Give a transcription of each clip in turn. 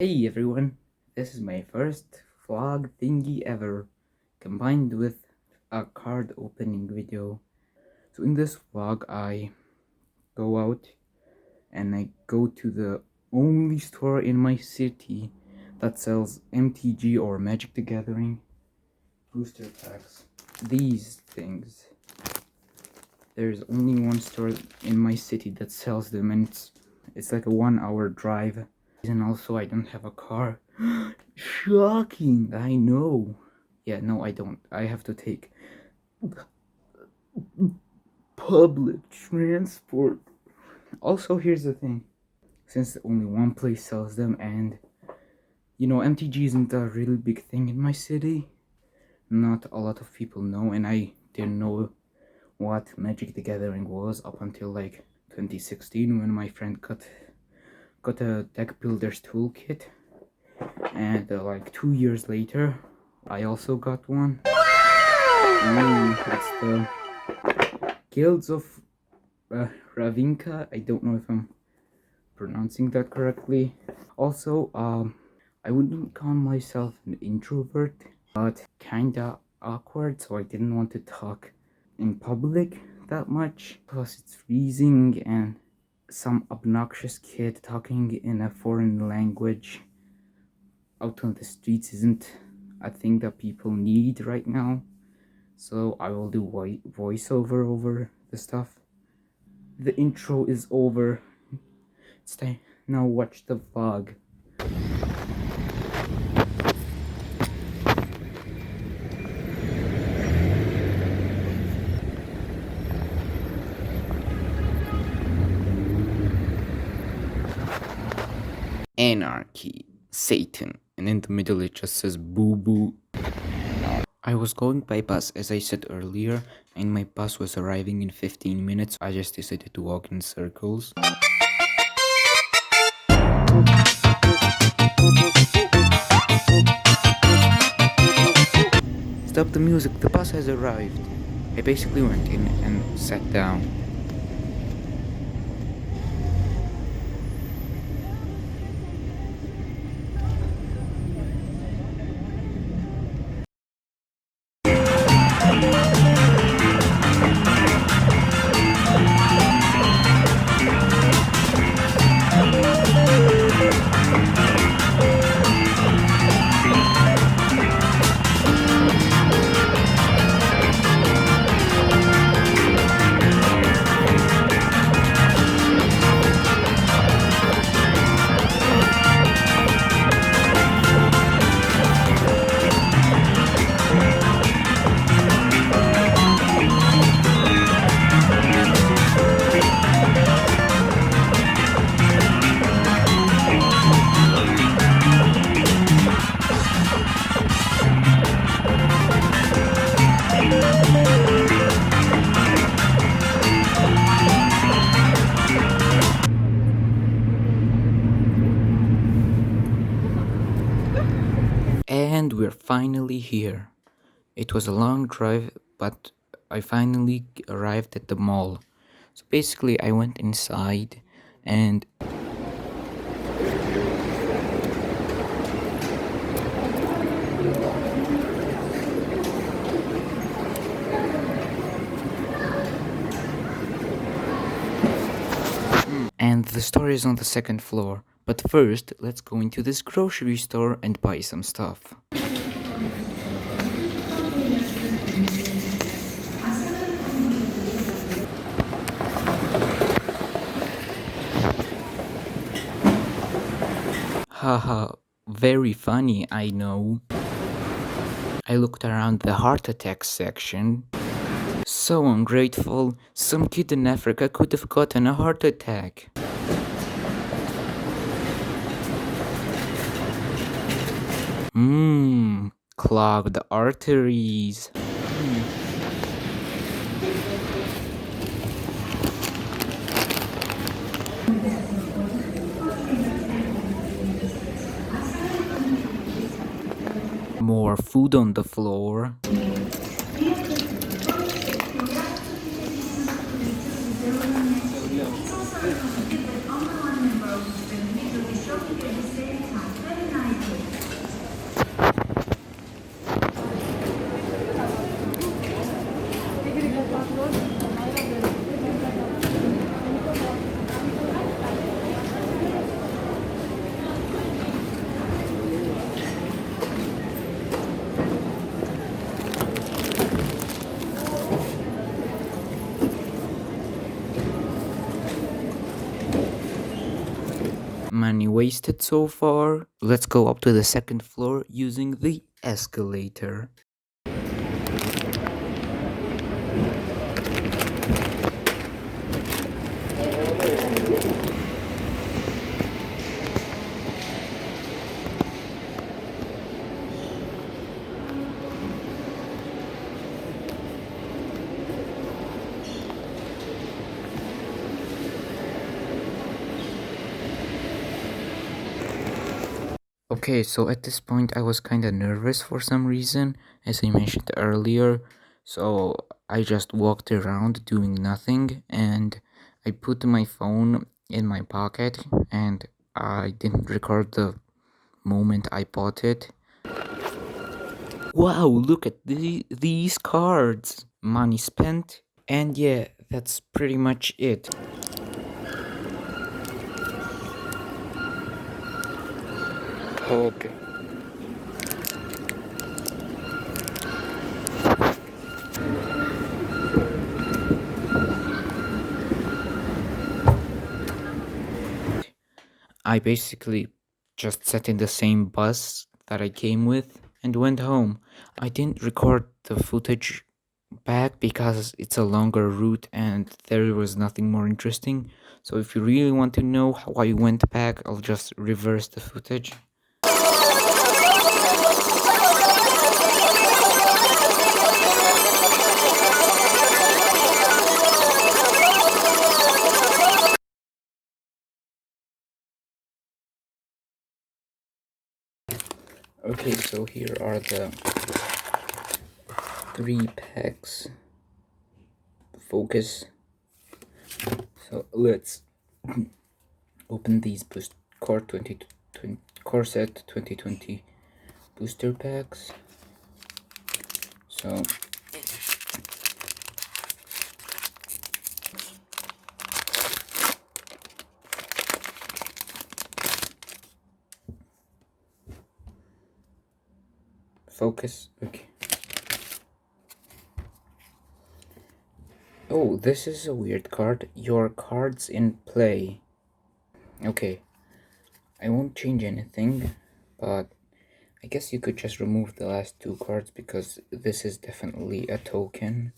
Hey everyone, this is my first vlog thingy ever, combined with a card opening video. So in this vlog I go out and I go to the only store in my city that sells MTG or Magic the Gathering booster packs. These things. There's only one store in my city that sells them, and it's like a 1 hour drive. And also I don't have a car. Shocking, I know. Yeah, no, I don't. I have to take public transport. Also, here's the thing. Since only one place sells them, and MTG isn't a really big thing in my city. Not a lot of people know, and I didn't know what Magic the Gathering was up until like 2016 when my friend got a deck builder's toolkit, and like 2 years later I also got one. It's the Guilds of Ravinka. I don't know if I'm pronouncing that correctly. Also, I wouldn't call myself an introvert, but kinda awkward, so I didn't want to talk in public that much. Plus it's freezing and some obnoxious kid talking in a foreign language out on the streets isn't a thing that people need right now. So I will do voiceover over the stuff. The intro is over. It's time. Now watch the vlog. Anarchy, Satan, and in the middle it just says boo boo. I was going by bus as I said earlier, and my bus was arriving in 15 minutes. I just decided to walk in circles. Stop the music, the bus has arrived. I basically went in and sat down. And we're finally here. It was a long drive, but I finally arrived at the mall. So basically I went inside and the store is on the second floor. But first, let's go into this grocery store and buy some stuff. Haha, very funny, I know. I looked around the heart attack section. So ungrateful, some kid in Africa could have gotten a heart attack. Clogged arteries. More food on the floor. wasted so far. Let's go up to the second floor using the escalator. Okay, so at this point I was kind of nervous for some reason, as I mentioned earlier. So I just walked around doing nothing, and I put my phone in my pocket, and I didn't record the moment I bought it. Wow, look at these cards! Money spent, and yeah, that's pretty much it. Okay. I basically just sat in the same bus that I came with and went home. I didn't record the footage back because it's a longer route and there was nothing more interesting. So if you really want to know how I went back, I'll just reverse the footage. Okay, so here are the 3 packs. Focus. So let's open these core set 2020 booster packs. So focus. Okay. Oh, this is a weird card. Your cards in play. Okay, I won't change anything, but I guess you could just remove the last 2 cards because this is definitely a token.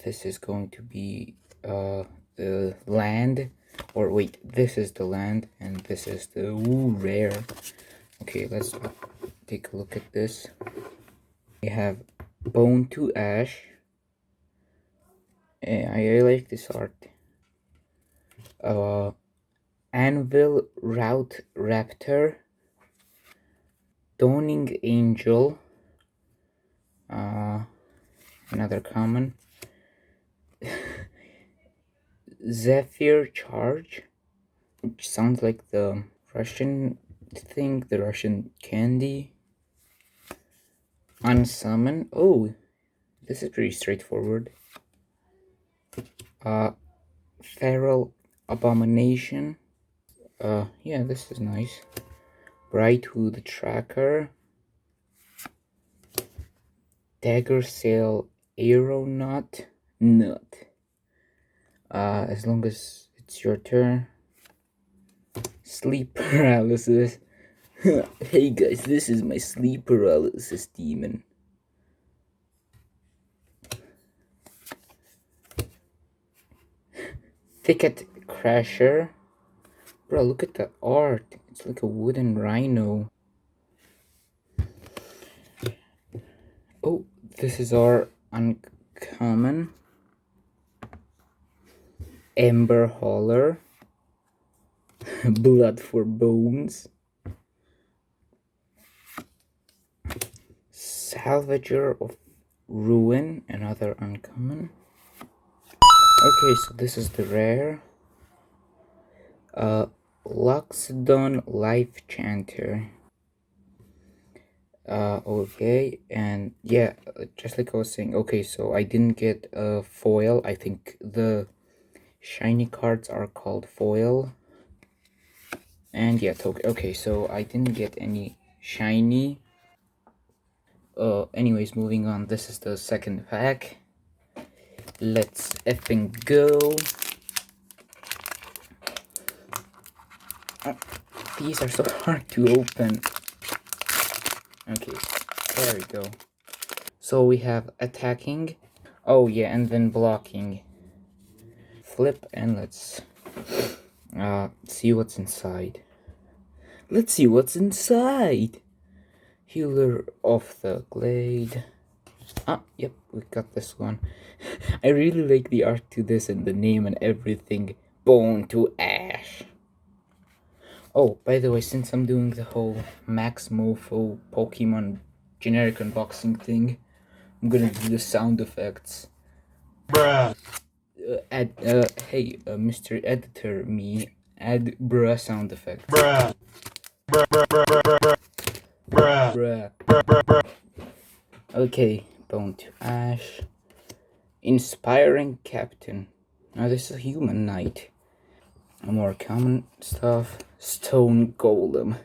This is going to be the land, or wait, this is the land and this is the rare. Okay, let's take a look at this. We have Bone to Ash. I like this art. Anvil Route Raptor, Dawning Angel, another common, Zephyr Charge, which sounds like the Russian thing, the Russian candy, Unsummon. Oh, this is pretty straightforward. Feral Abomination. Yeah, this is nice. Brightwood Tracker, Dagger Sail Aeronaut. As long as it's your turn. Sleep paralysis. Hey guys, this is my sleep paralysis demon. Thicket Crasher. Bro, look at the art. It's like a wooden rhino. Oh, this is our uncommon. Ember Hauler. Blood for Bones. Salvager of Ruin, another uncommon. Okay, so this is the rare. Loxodon Life Chanter. Okay, and yeah, just like I was saying, okay, so I didn't get a foil. I think the shiny cards are called foil. And yeah, okay, so I didn't get any shiny. Anyways, moving on, this is the second pack. Let's effing go. These are so hard to open. Okay, there we go. So we have attacking. Oh yeah, and then blocking. Flip and let's see what's inside. Let's see what's inside. Healer of the Glade. Yep, we got this one. I really like the art to this and the name and everything. Bone to Ash. Oh, by the way, since I'm doing the whole Max Mofo Pokemon generic unboxing thing, I'm gonna do the sound effects. Bruh. Hey, Mr. Editor, add bruh sound effect. Bruh. Bruh, bruh, bruh, bruh, bruh. Bruh. Bruh. Bruh, bruh, bruh. Okay, Bone to Ash. Inspiring Captain. Now this is a human knight. More common stuff. Stone Golem.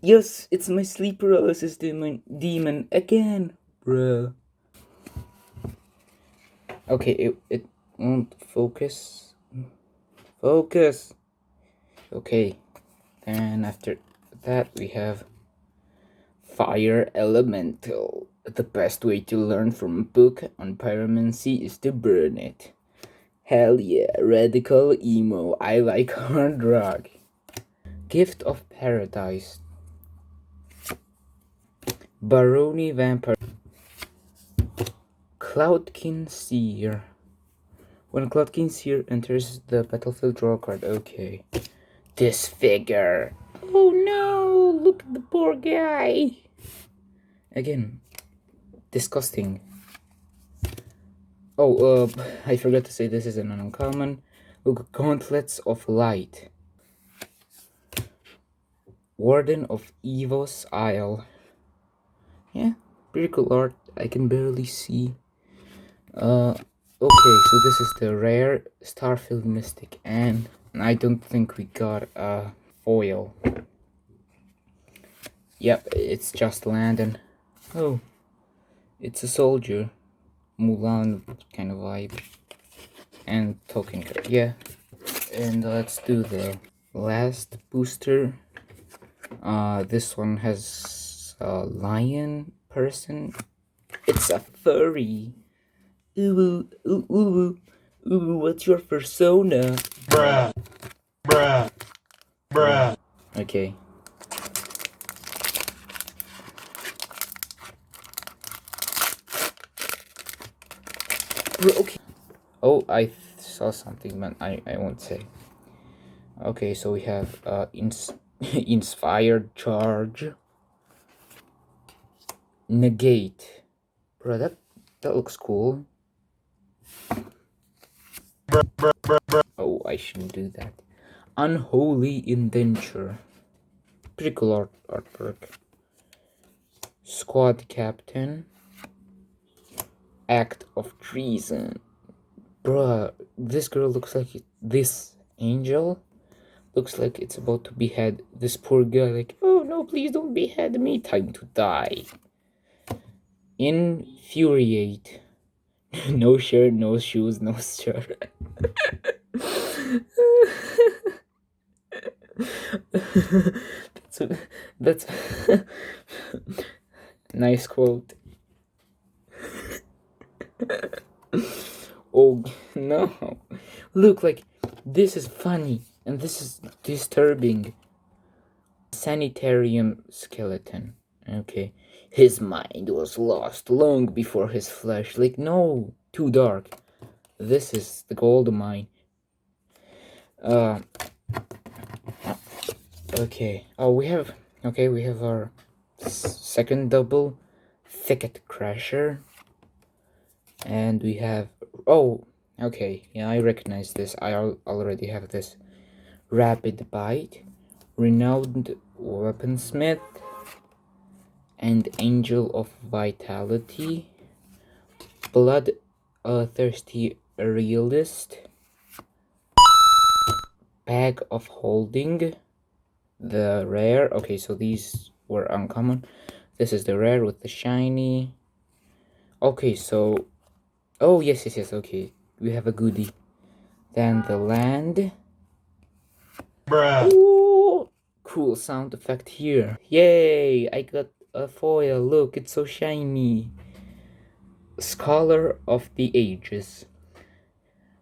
Yes, it's my sleep paralysis demon again, bruh. Okay, it won't focus. Focus. Okay, and after that we have Fire Elemental. The best way to learn from a book on pyromancy is to burn it. Hell yeah, radical emo. I like hard rock. Gift of Paradise. Baroni Vampire. Cloudkin Seer. When Cloudkin Seer enters the battlefield, draw a card. Okay. Disfigure. Oh no! Look at the poor guy. Again, disgusting. Oh, I forgot to say this is an uncommon. Look, Gauntlets of Light. Warden of Evo's Isle. Yeah, pretty cool art. I can barely see. Okay, so this is the rare Starfield Mystic, and I don't think we got a foil. Yep, it's just Landon. Oh, it's a soldier. Mulan kind of vibe. And token card, yeah. And let's do the last booster. This one has a lion person. It's a furry. Ooh, ooh, ooh, ooh, what's your persona? Bruh, bruh, bruh. Okay. Okay. Oh, I saw something, man. I won't say. Okay, so we have Inspired Charge. Negate. Bro, that looks cool. Oh, I shouldn't do that. Unholy Indenture. Pretty cool artwork. Squad Captain. Act of Treason. Bruh, this girl looks like this angel looks like it's about to behead this poor guy. Like, oh no, please don't behead me. Time to die. Infuriate. No shirt, no shoes, no shirt. that's nice quote. Oh no, look, like this is funny and this is disturbing. Sanitarium skeleton. Okay, his mind was lost long before his flesh. Like, no, too dark. This is the gold mine. Okay. Oh, we have our second double, Thicket Crasher. And we have, oh, okay, yeah, I recognize this. I already have this. Rapid Bite, Renowned Weaponsmith, and Angel of Vitality. Blood Thirsty Realist. Bag of Holding. The rare. Okay, so these were uncommon. This is the rare with the shiny. Okay, so, oh yes, okay, we have a goodie. Then the land. Bruh. Ooh, cool sound effect here. Yay! I got a foil. Look, it's so shiny. Scholar of the Ages.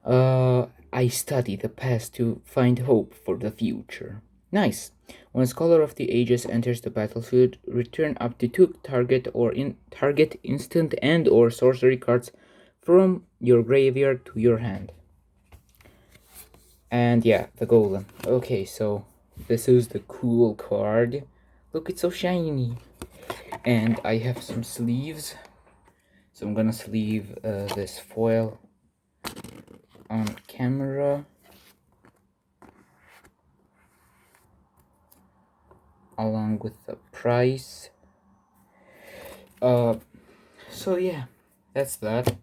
I study the past to find hope for the future. Nice. When Scholar of the Ages enters the battlefield, return up to 2 target instant and or sorcery cards from your graveyard to your hand. And yeah, the golem. Okay, so this is the cool card. Look, it's so shiny. And I have some sleeves. So I'm gonna sleeve this foil on camera. Along with the price. So yeah, that's that.